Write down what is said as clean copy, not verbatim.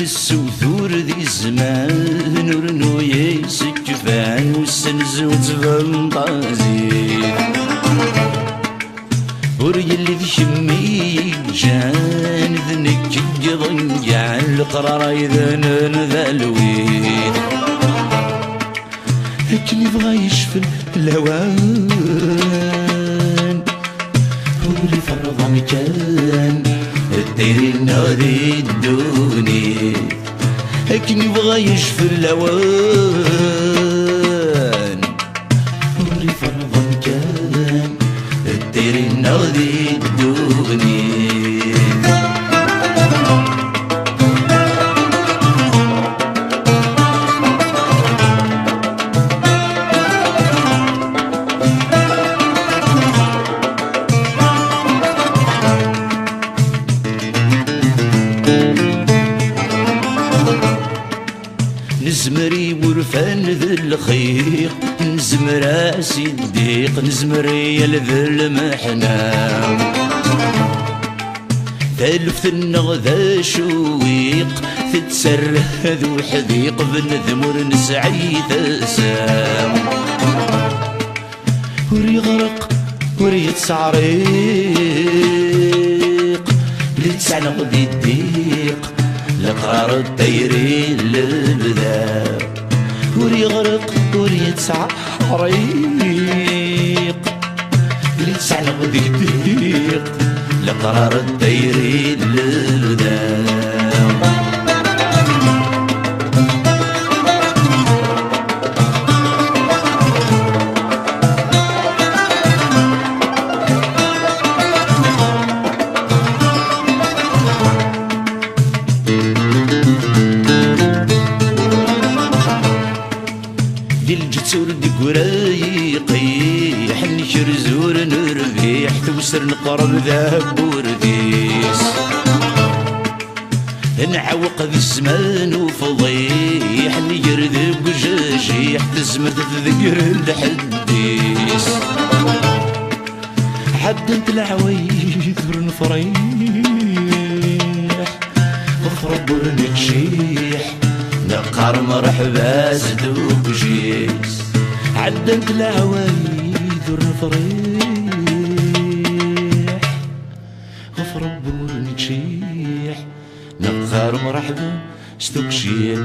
السوثور ذي زمان ورنو يسكفان والسنز وتفنطازي وريا اللي ذي شمي جان ذنك يضيع القرار يذن ذالوين لكن يبغى يشفي الهوان ولي فرض مكان الدير نادي الدوني لكن يبغى يشفي الهوان ولي فرض مكان الدير نادي الدوني نزمري ورفان ذي الخيق نزمر اسي الديق نزمري ذي المحنام ثالث النغذا شويق تتسره ذو حذيق بنذمر نسعي تسام وري غرق وري تسعريق لتسعنق ذي الديق لقرار الدايرين للبدا وري غرق وري تسعريق لتسعنق ذي الديق لقرار الدايرين للبدا الجتور دي قرايقي حني شرزور نربيح توسر نقرب ذهب ورديس نعوق ذي الزمان وفضيح نجرذب وجاجيح تزمر تذكر الحديس حدنت العوايد ورنفريح غفرب ورنكشيح نقار مرحبا زدوك جيس عدنت العوايد ورنفريح غفرب ورنكشيح نقار مرحبا زدوك جيس